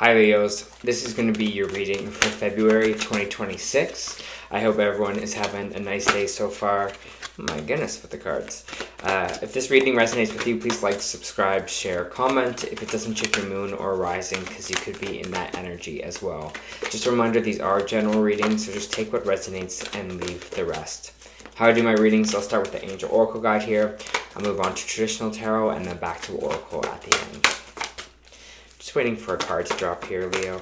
Hi Leos, this is going to be your reading for February 2026. I hope everyone is having a nice day so far. My goodness, with the cards. If this reading resonates with you, please like, subscribe, share, comment if it doesn't check your moon or rising, because you could be in that energy as well. Just a reminder, these are general readings, so just take what resonates and leave the rest. How I do my readings, I'll start with the Angel Oracle guide here. I'll move on to traditional tarot and then back to Oracle at the end. Just waiting for a card to drop here, Leo.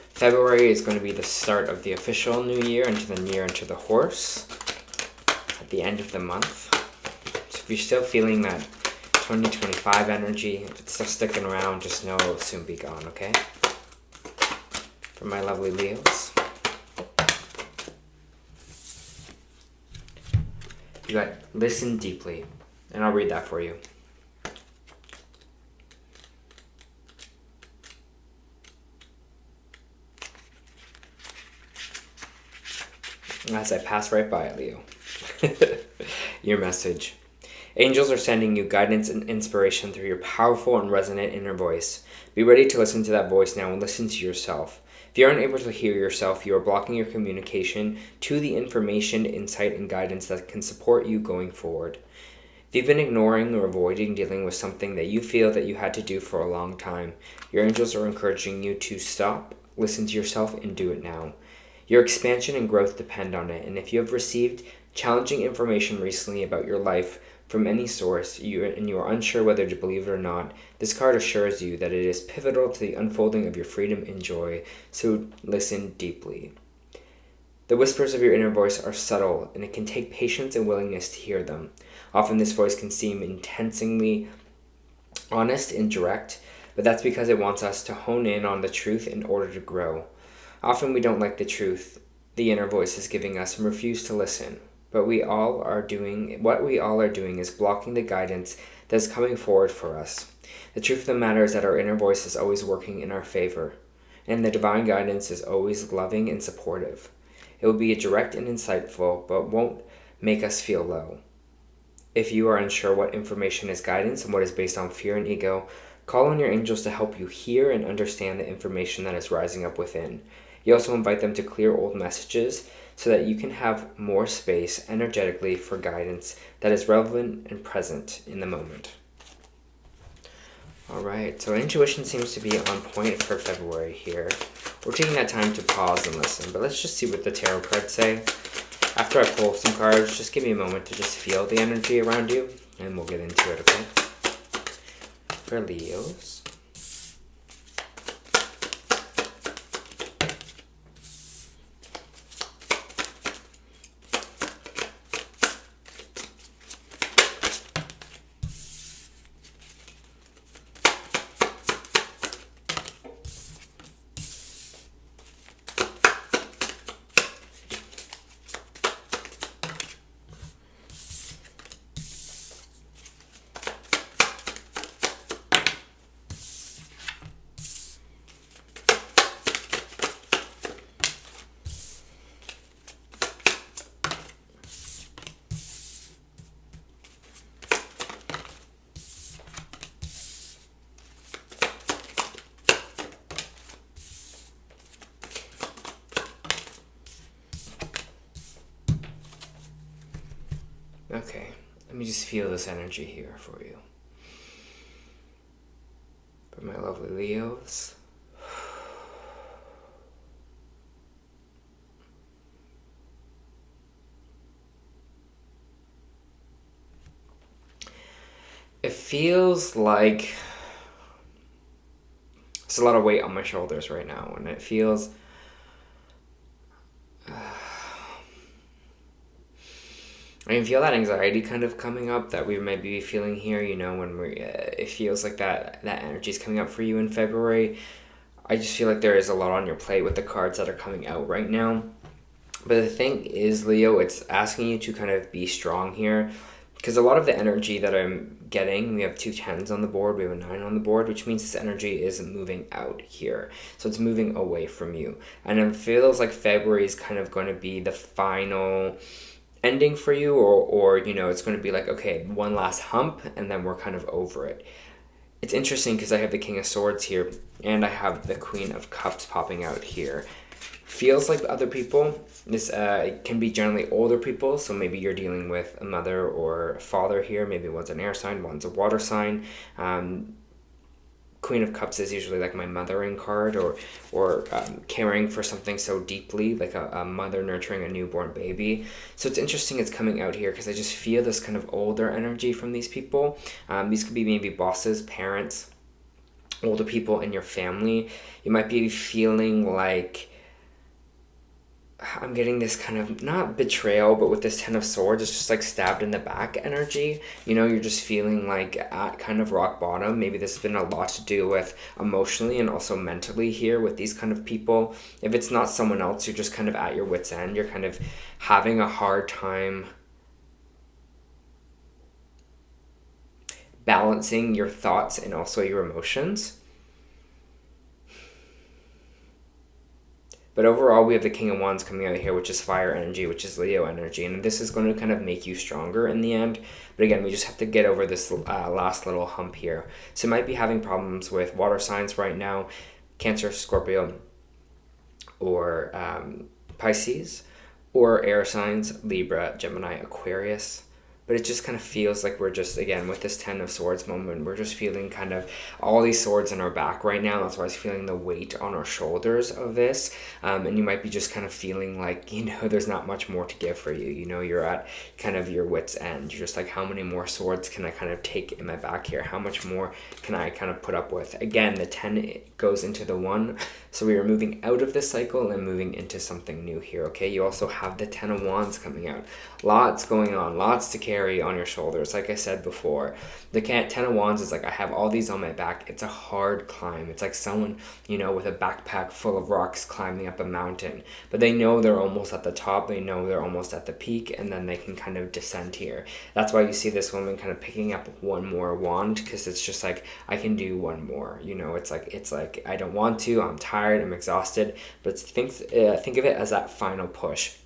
February is going to be the start of the official new year into the year into the horse at the end of the month. So if you're still feeling that 2025 energy, if it's still sticking around, just know it'll soon be gone, okay? For my lovely Leos. You got listen deeply, and I'll read that for you. As I pass right by it, Leo. Your message. Angels are sending you guidance and inspiration through your powerful and resonant inner voice. Be ready to listen to that voice now and listen to yourself. If you aren't able to hear yourself, you are blocking your communication to the information, insight, and guidance that can support you going forward. If you've been ignoring or avoiding dealing with something that you feel that you had to do for a long time, your angels are encouraging you to stop, listen to yourself, and do it now. Your expansion and growth depend on it, and if you have received challenging information recently about your life from any source and you are unsure whether to believe it or not, this card assures you that it is pivotal to the unfolding of your freedom and joy, so listen deeply. The whispers of your inner voice are subtle, and it can take patience and willingness to hear them. Often this voice can seem intensely honest and direct, but that's because it wants us to hone in on the truth in order to grow. Often we don't like the truth the inner voice is giving us and refuse to listen. But what we all are doing is blocking the guidance that is coming forward for us. The truth of the matter is that our inner voice is always working in our favor, and the divine guidance is always loving and supportive. It will be direct and insightful, but won't make us feel low. If you are unsure what information is guidance and what is based on fear and ego, call on your angels to help you hear and understand the information that is rising up within. You also invite them to clear old messages so that you can have more space energetically for guidance that is relevant and present in the moment. Alright, so intuition seems to be on point for February here. We're taking that time to pause and listen, but let's just see what the tarot cards say. After I pull some cards, just give me a moment to just feel the energy around you, and we'll get into it, okay? For Leos. Okay, let me just feel this energy here for you. For my lovely Leos. It feels like there's a lot of weight on my shoulders right now, and it feels I can feel that anxiety kind of coming up that we might be feeling here, you know, when it feels like that energy is coming up for you in February. I just feel like there is a lot on your plate with the cards that are coming out right now. But the thing is, Leo, it's asking you to kind of be strong here, because a lot of the energy that I'm getting, we have 2 10s on the board, we have a 9 on the board, which means this energy is moving out here. So it's moving away from you. And it feels like February is kind of going to be the final ending for you, or you know, it's going to be like, okay, one last hump and then we're kind of over it. It's interesting because I have the King of Swords here and I have the Queen of Cups popping out here. Feels like other people, this can be generally older people, so maybe you're dealing with a mother or a father here. Maybe one's an air sign, one's a water sign. Queen of Cups is usually like my mothering card, or caring for something so deeply, like a mother nurturing a newborn baby. So it's interesting it's coming out here because I just feel this kind of older energy from these people. These could be maybe bosses, parents, older people in your family. You might be feeling like, I'm getting this kind of, not betrayal, but with this Ten of Swords, it's just like stabbed in the back energy. You know, you're just feeling like at kind of rock bottom. Maybe this has been a lot to do with emotionally and also mentally here with these kind of people. If it's not someone else, you're just kind of at your wit's end. You're kind of having a hard time balancing your thoughts and also your emotions. But overall, we have the King of Wands coming out here, which is fire energy, which is Leo energy. And this is going to kind of make you stronger in the end. But again, we just have to get over this last little hump here. So you might be having problems with water signs right now, Cancer, Scorpio, or Pisces, or air signs, Libra, Gemini, Aquarius. But it just kind of feels like we're just, again, with this Ten of Swords moment, we're just feeling kind of all these swords in our back right now. That's why I was feeling the weight on our shoulders of this. And you might be just kind of feeling like, you know, there's not much more to give for you. You know, you're at kind of your wit's end. You're just like, how many more swords can I kind of take in my back here? How much more can I kind of put up with? Again, the 10 goes into the 1. So we are moving out of this cycle and moving into something new here, okay? You also have the 10 of Wands coming out. Lots going on, lots to carry on your shoulders. Like I said before, the 10 of Wands is like, I have all these on my back. It's a hard climb. It's like someone, you know, with a backpack full of rocks climbing up a mountain, but they know they're almost at the top. They know they're almost at the peak, and then they can kind of descend here. That's why you see this woman kind of picking up one more wand, because it's just like, I can do one more. You know, it's like I don't want to. I'm tired. I'm exhausted. But think of it as that final push.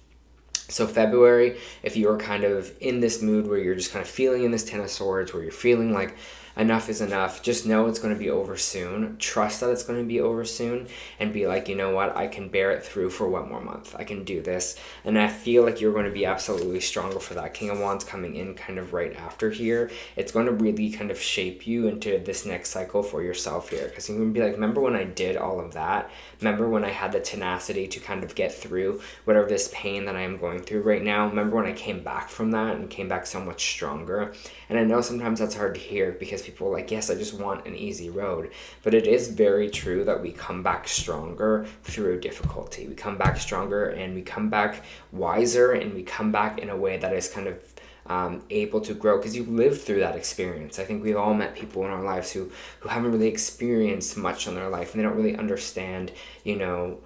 So February, if you're kind of in this mood where you're just kind of feeling in this 10 of Swords, where you're feeling like enough is enough, just know it's going to be over soon. Trust that it's going to be over soon, and be like, you know what, I can bear it through for one more month. I can do this. And I feel like you're going to be absolutely stronger for that. King of Wands coming in kind of right after here. It's going to really kind of shape you into this next cycle for yourself here, because you're going to be like, remember when I did all of that? Remember when I had the tenacity to kind of get through whatever this pain that I am going through right now? Remember when I came back from that and came back so much stronger? And I know sometimes that's hard to hear, because people are like, yes, I just want an easy road. But it is very true that we come back stronger through difficulty. We come back stronger, and we come back wiser, and we come back in a way that is kind of able to grow, because you lived through that experience. I think we've all met people in our lives who haven't really experienced much in their life, and they don't really understand, you know,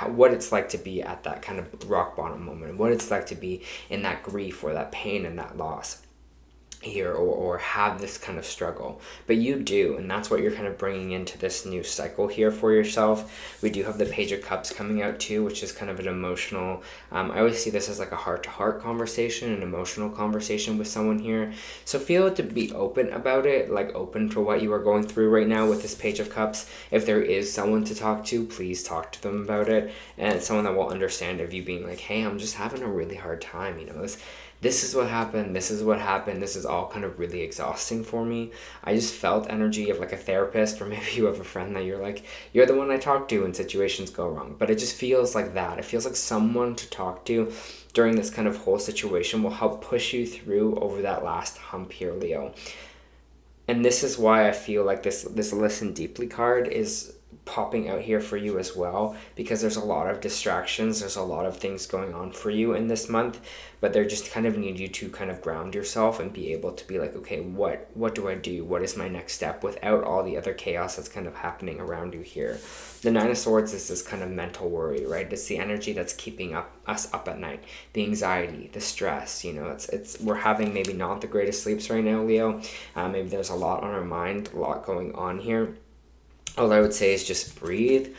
what it's like to be at that kind of rock bottom moment, what it's like to be in that grief or that pain and that loss here, or have this kind of struggle. But you do, and that's what you're kind of bringing into this new cycle here for yourself. We do have the Page of Cups coming out too, which is kind of an emotional, I always see this as like a heart-to-heart conversation, an emotional conversation with someone here. So feel to be open about it, like open for what you are going through right now with this Page of Cups. If there is someone to talk to, please talk to them about it, and someone that will understand of you being like, hey, I'm just having a really hard time, you know, this is what happened, this is what happened, this is all kind of really exhausting for me. I just felt energy of like a therapist, or maybe you have a friend that you're like, you're the one I talk to when situations go wrong. But it just feels like that. It feels like someone to talk to during this kind of whole situation will help push you through over that last hump here, Leo. And this is why I feel like this Listen Deeply card is popping out here for you as well, because there's a lot of distractions, there's a lot of things going on for you in this month, but they just kind of need you to kind of ground yourself and be able to be like, okay, what do I do? What is my next step, without all the other chaos that's kind of happening around you here? The Nine of Swords is this kind of mental worry, right? It's the energy that's keeping us up at night, the anxiety, the stress. You know, it's we're having maybe not the greatest sleeps right now, Leo. Maybe there's a lot on our mind, a lot going on here. All I would say is just breathe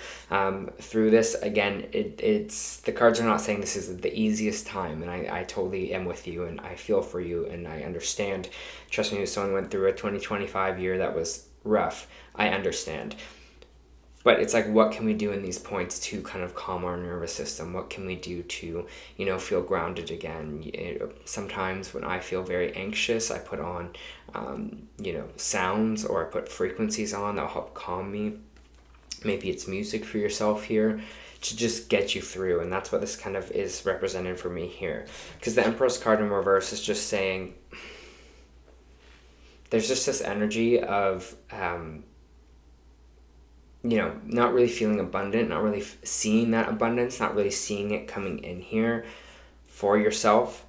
through this. Again, it's the cards are not saying this is the easiest time, and I totally am with you, and I feel for you, and I understand. Trust me, if someone went through a 2025 year that was rough. I understand. But it's like, what can we do in these points to kind of calm our nervous system? What can we do to, feel grounded again? Sometimes when I feel very anxious, I put on, sounds, or I put frequencies on that'll help calm me. Maybe it's music for yourself here to just get you through. And that's what this kind of is represented for me here. Because the Empress card in reverse is just saying, there's just this energy of, not really feeling abundant, not really seeing that abundance, not really seeing it coming in here for yourself.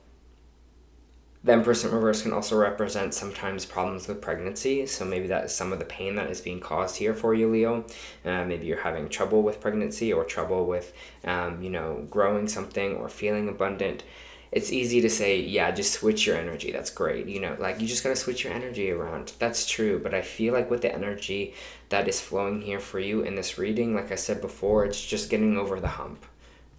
The Empress in reverse can also represent sometimes problems with pregnancy. So maybe that is some of the pain that is being caused here for you, Leo. Maybe you're having trouble with pregnancy, or trouble with, growing something or feeling abundant. It's easy to say, yeah, just switch your energy. That's great. You just got to switch your energy around. That's true. But I feel like with the energy that is flowing here for you in this reading, like I said before, it's just getting over the hump.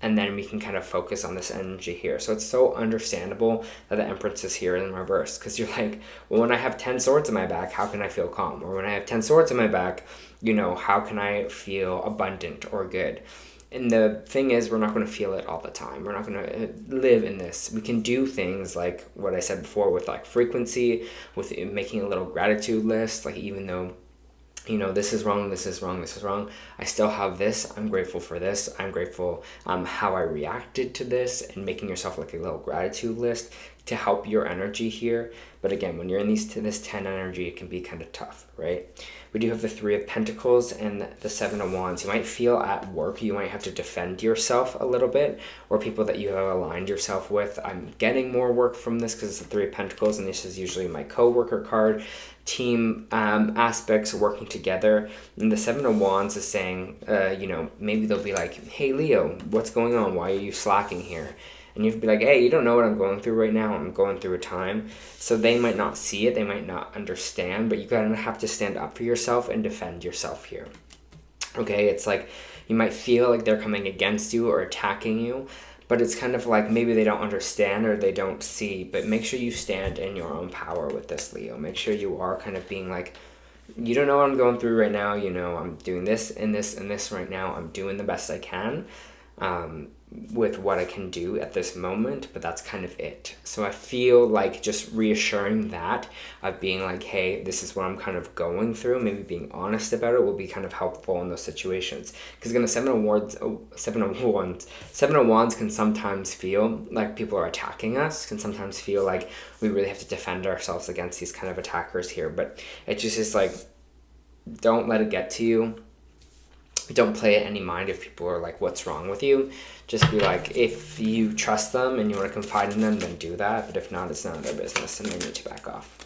And then we can kind of focus on this energy here. So it's so understandable that the Empress is here in reverse. Because you're like, well, when I have 10 swords in my back, how can I feel calm? Or when I have 10 swords in my back, how can I feel abundant or good? And the thing is, we're not going to feel it all the time. We're not going to live in this. We can do things like what I said before with like frequency, with making a little gratitude list. Like, even though, this is wrong, this is wrong, this is wrong, I still have this. I'm grateful for this. I'm grateful how I reacted to this, and making yourself like a little gratitude list to help your energy here. But again, when you're in this 10 energy, it can be kind of tough, right? We do have the 3 of Pentacles and the 7 of Wands. You might feel at work, you might have to defend yourself a little bit, or people that you have aligned yourself with. I'm getting more work from this because it's the 3 of Pentacles, and this is usually my co-worker card. Team aspects working together. And the 7 of Wands is saying, maybe they'll be like, hey, Leo, what's going on? Why are you slacking here? And you'd be like, hey, you don't know what I'm going through right now. I'm going through a time. So they might not see it. They might not understand. But you gotta have to stand up for yourself and defend yourself here. Okay? It's like you might feel like they're coming against you or attacking you. But it's kind of like maybe they don't understand or they don't see. But make sure you stand in your own power with this, Leo. Make sure you are kind of being like, you don't know what I'm going through right now. I'm doing this and this and this right now. I'm doing the best I can. With what I can do at this moment, but that's kind of it. So I feel like just reassuring that, of being like, hey, this is what I'm kind of going through, maybe being honest about it will be kind of helpful in those situations. Because again, the 7 of Wands can sometimes feel like people are attacking us, can sometimes feel like we really have to defend ourselves against these kind of attackers here. But it just is like, don't let it get to you. Don't play it any mind if people are like, what's wrong with you? Just be like, if you trust them and you want to confide in them, then do that. But if not, it's none of their business and they need to back off.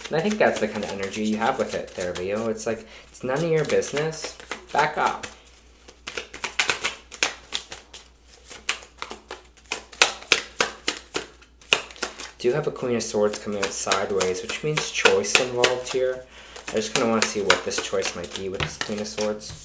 And I think that's the kind of energy you have with it there, Leo. It's like, it's none of your business. Back off. Do have a Queen of Swords coming out sideways, which means choice involved here. I just kind of want to see what this choice might be with this Queen of Swords.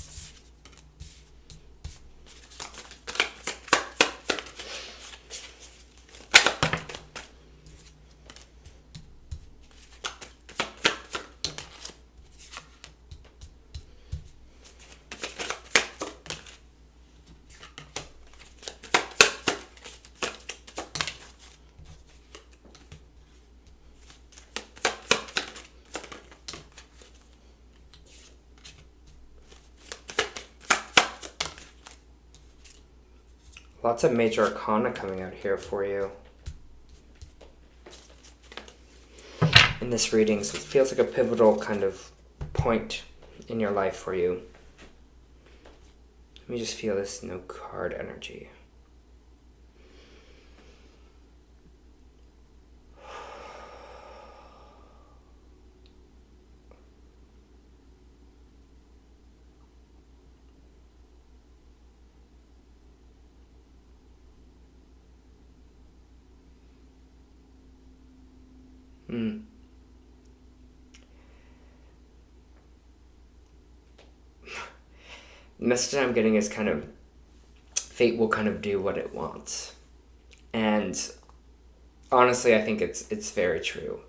Lots of major arcana coming out here for you in this reading, so it feels like a pivotal kind of point in your life for you. Let me just feel this no card energy. The message I'm getting is kind of fate will kind of do what it wants. And honestly, I think it's very true.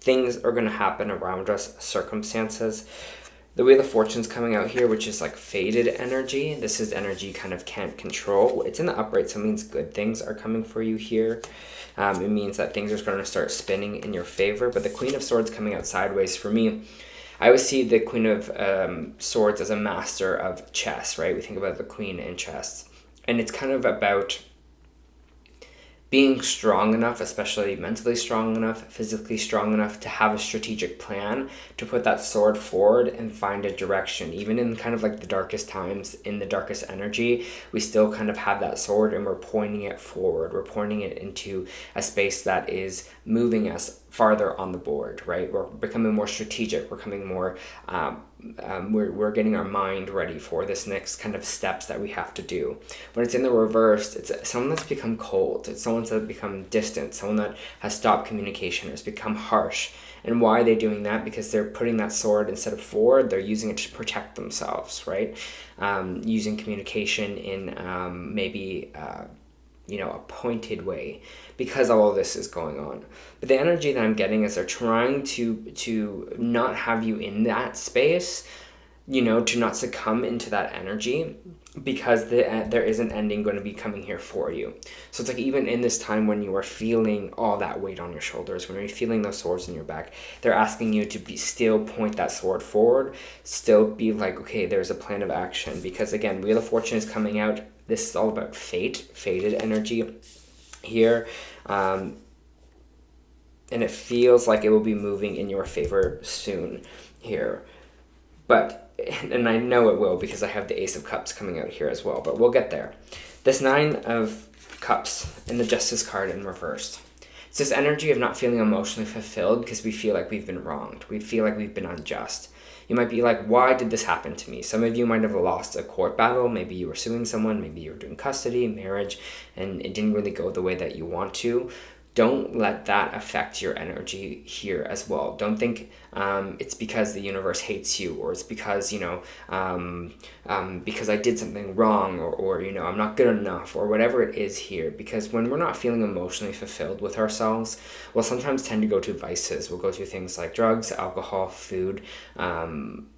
things are going to happen around us, circumstances. The Wheel of Fortune's coming out here, which is like faded energy. This is energy you kind of can't control. It's in the upright, so it means good things are coming for you here. It means that things are going to start spinning in your favor. But the Queen of Swords coming out sideways for me, I always see the Queen of Swords as a master of chess, right? We think about the Queen in chess. And it's kind of about being strong enough, especially mentally strong enough, physically strong enough to have a strategic plan to put that sword forward and find a direction. Even in kind of like the darkest times, in the darkest energy, we still kind of have that sword and we're pointing it forward. We're pointing it into a space that is moving us farther on the board, right? We're becoming more strategic. We're becoming more, we're getting our mind ready for this next kind of steps that we have to do. When it's in the reverse, it's someone that's become cold. It's someone that's become distant, someone that has stopped communication, has become harsh. And why are they doing that? Because they're putting that sword instead of forward, they're using it to protect themselves, right? Using communication in maybe a pointed way, because all of this is going on. But the energy that I'm getting is they're trying to not have you in that space, to not succumb into that energy, because there is an ending going to be coming here for you. So it's like, even in this time when you are feeling all that weight on your shoulders, when you're feeling those swords in your back, they're asking you to still point that sword forward, still be like, okay, there's a plan of action. Because again, Wheel of Fortune is coming out. This is all about faded energy here. And it feels like it will be moving in your favor soon here. And I know it will, because I have the Ace of Cups coming out here as well, but we'll get there. This Nine of Cups and the Justice card in reversed. It's this energy of not feeling emotionally fulfilled because we feel like we've been wronged. We feel like we've been unjust. You might be like, why did this happen to me? Some of you might have lost a court battle. Maybe you were suing someone. Maybe you were doing custody, marriage, and it didn't really go the way that you want to. Don't let that affect your energy here as well. Don't think it's because the universe hates you, or it's because, because I did something wrong, or I'm not good enough, or whatever it is here. Because when we're not feeling emotionally fulfilled with ourselves, we'll sometimes tend to go to vices. We'll go to things like drugs, alcohol, food,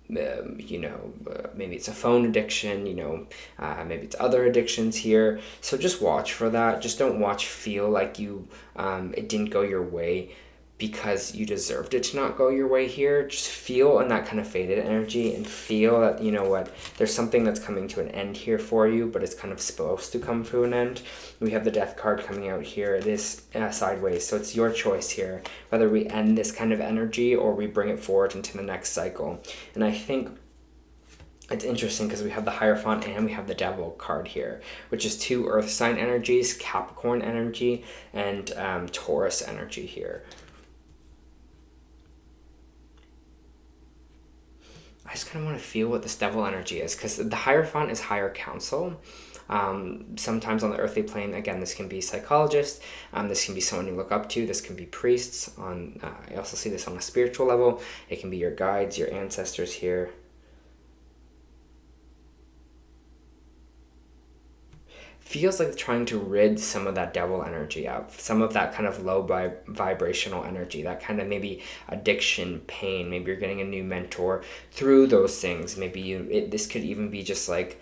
maybe it's a phone addiction, maybe it's other addictions here. So just watch for that. Just don't feel like it didn't go your way because you deserved it to not go your way here. Just feel in that kind of faded energy and feel that, there's something that's coming to an end here for you, but it's kind of supposed to come to an end. We have the Death card coming out here. It is sideways, so it's your choice here, whether we end this kind of energy or we bring it forward into the next cycle. And I think it's interesting because we have the Hierophant and we have the Devil card here, which is two earth sign energies, Capricorn energy and Taurus energy here. I just kind of want to feel what this Devil energy is, because the Hierophant is higher counsel. Sometimes on the earthly plane, again, this can be psychologists, this can be someone you look up to, this can be priests. I also see this on a spiritual level. It can be your guides, your ancestors here. Feels like trying to rid some of that Devil energy out, some of that kind of low vibrational energy, that kind of maybe addiction, pain. Maybe you're getting a new mentor through those things. Maybe this could even be just like,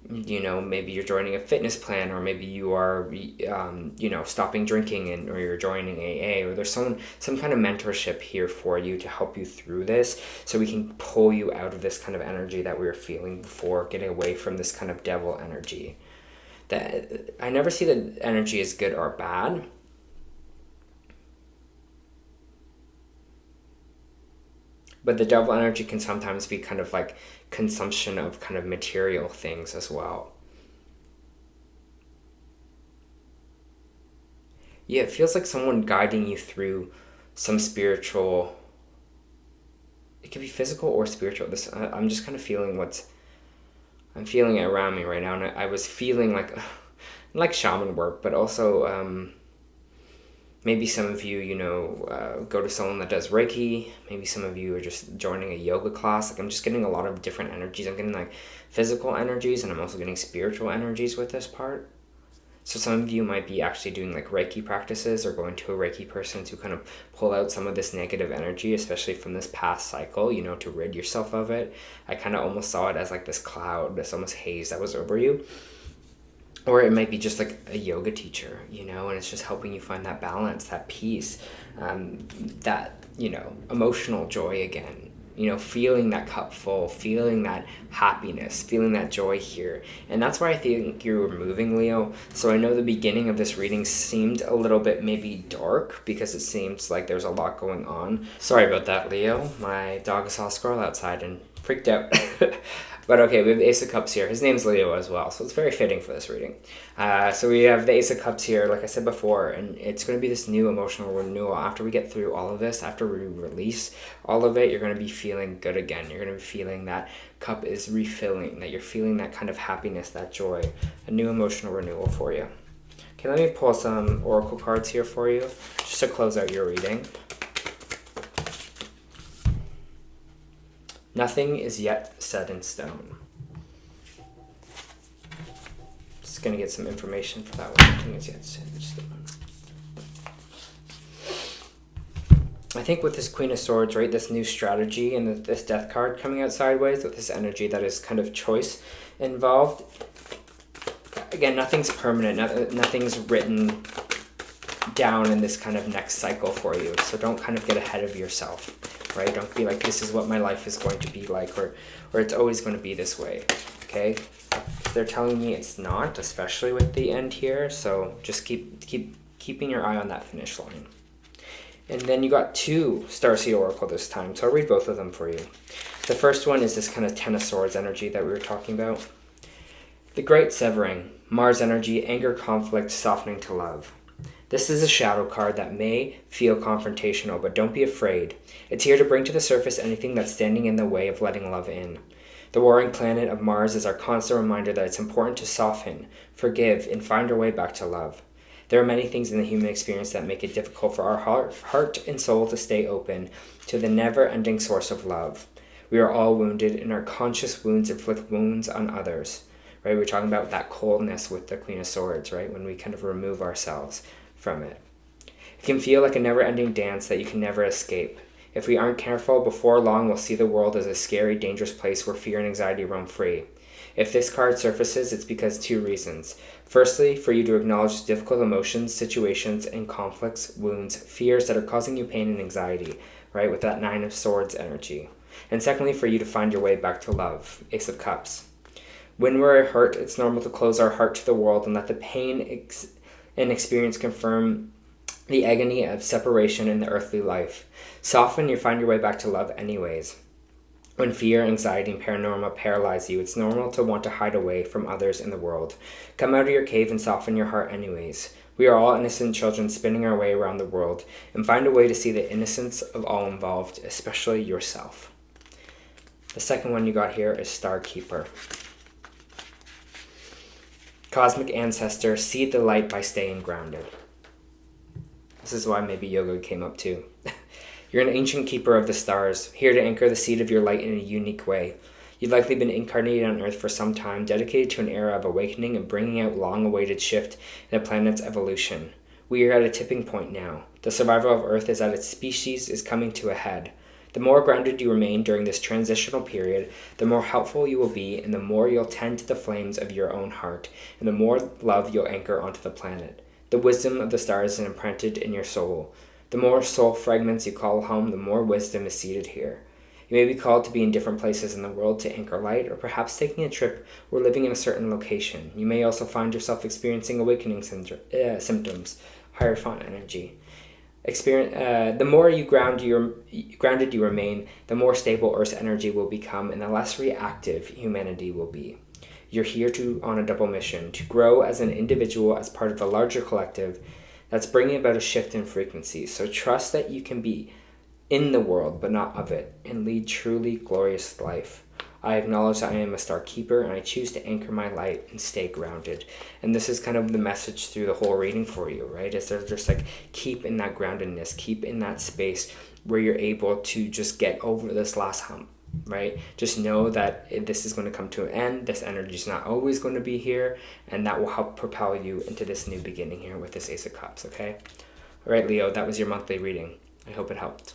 maybe you're joining a fitness plan, or maybe you are, stopping drinking, or you're joining AA, or there's some kind of mentorship here for you to help you through this, so we can pull you out of this kind of energy that we were feeling before, getting away from this kind of Devil energy. That I never see that energy as good or bad. But the Devil energy can sometimes be kind of like consumption of kind of material things as well. Yeah, it feels like someone guiding you through some spiritual. It could be physical or spiritual. I'm just kind of feeling I'm feeling it around me right now, and I was feeling like shaman work, but also maybe some of you, go to someone that does Reiki. Maybe some of you are just joining a yoga class. I'm just getting a lot of different energies. I'm getting physical energies, and I'm also getting spiritual energies with this part. So some of you might be actually doing like Reiki practices or going to a Reiki person to kind of pull out some of this negative energy, especially from this past cycle, you know, to rid yourself of it. I kind of almost saw it as like this cloud, this almost haze that was over you. Or it might be just like a yoga teacher, you know, and it's just helping you find that balance, that peace, that, you know, emotional joy again. You know, feeling that cup full, feeling that happiness, feeling that joy here. And that's why I think you're moving, Leo. So I know the beginning of this reading seemed a little bit maybe dark because it seems like there's a lot going on. Sorry about that, Leo. My dog saw a squirrel outside and freaked out. But okay, we have the Ace of Cups here. His name's Leo as well, so it's very fitting for this reading. So we have the Ace of Cups here, like I said before, and it's going to be this new emotional renewal. After we get through all of this, after we release all of it, you're going to be feeling good again. You're going to be feeling that cup is refilling, that you're feeling that kind of happiness, that joy, a new emotional renewal for you. Okay, let me pull some oracle cards here for you, just to close out your reading. Nothing is yet set in stone. Just going to get some information for that one. Nothing is yet set in stone. I think with this Queen of Swords, right, this new strategy and this Death card coming out sideways with this energy that is kind of choice involved. Again, nothing's permanent. Nothing's written down in this kind of next cycle for you. So don't kind of get ahead of yourself. Right? Don't be like, this is what my life is going to be like, or it's always going to be this way, okay? They're telling me it's not, especially with the end here, so just keeping your eye on that finish line. And then you got two Starseed Oracle this time, so I'll read both of them for you. The first one is this kind of Ten of Swords energy that we were talking about. The Great Severing, Mars energy, anger, conflict, softening to love. This is a shadow card that may feel confrontational, but don't be afraid. It's here to bring to the surface anything that's standing in the way of letting love in. The warring planet of Mars is our constant reminder that it's important to soften, forgive, and find our way back to love. There are many things in the human experience that make it difficult for our heart and soul to stay open to the never-ending source of love. We are all wounded, and our conscious wounds inflict wounds on others. Right? We're talking about that coldness with the Queen of Swords, right? When we kind of remove ourselves from it. It can feel like a never-ending dance that you can never escape. If we aren't careful, before long we'll see the world as a scary, dangerous place where fear and anxiety roam free. If this card surfaces, it's because two reasons. Firstly, for you to acknowledge difficult emotions, situations, and conflicts, wounds, fears that are causing you pain and anxiety, right, with that Nine of Swords energy. And secondly, for you to find your way back to love, Ace of Cups. When we're hurt, it's normal to close our heart to the world and let the pain and experience confirm the agony of separation in the earthly life. Soften, you find your way back to love anyways. When fear, anxiety, and paranormal paralyze you, it's normal to want to hide away from others in the world. Come out of your cave and soften your heart anyways. We are all innocent children spinning our way around the world, and find a way to see the innocence of all involved, especially yourself. The second one you got here is Star Keeper. Cosmic Ancestor, seed the light by staying grounded. This is why maybe yoga came up too. You're an ancient keeper of the stars, here to anchor the seed of your light in a unique way. You've likely been incarnated on Earth for some time, dedicated to an era of awakening and bringing out long-awaited shift in the planet's evolution. We are at a tipping point now. The survival of Earth is at its species is coming to a head. The more grounded you remain during this transitional period, the more helpful you will be, and the more you'll tend to the flames of your own heart, and the more love you'll anchor onto the planet. The wisdom of the stars is imprinted in your soul. The more soul fragments you call home, the more wisdom is seated here. You may be called to be in different places in the world to anchor light, or perhaps taking a trip or living in a certain location. You may also find yourself experiencing awakening symptoms, higher font energy. The more grounded you remain, the more stable Earth's energy will become, and the less reactive humanity will be. You're here on a double mission, to grow as an individual as part of a larger collective that's bringing about a shift in frequency. So trust that you can be in the world, but not of it, and lead truly glorious life. I acknowledge that I am a star keeper, and I choose to anchor my light and stay grounded. And this is kind of the message through the whole reading for you, right? Is there's just like, keep in that groundedness, keep in that space where you're able to just get over this last hump, right? Just know that this is going to come to an end. This energy is not always going to be here, and that will help propel you into this new beginning here with this Ace of Cups, okay? All right, Leo, that was your monthly reading. I hope it helped.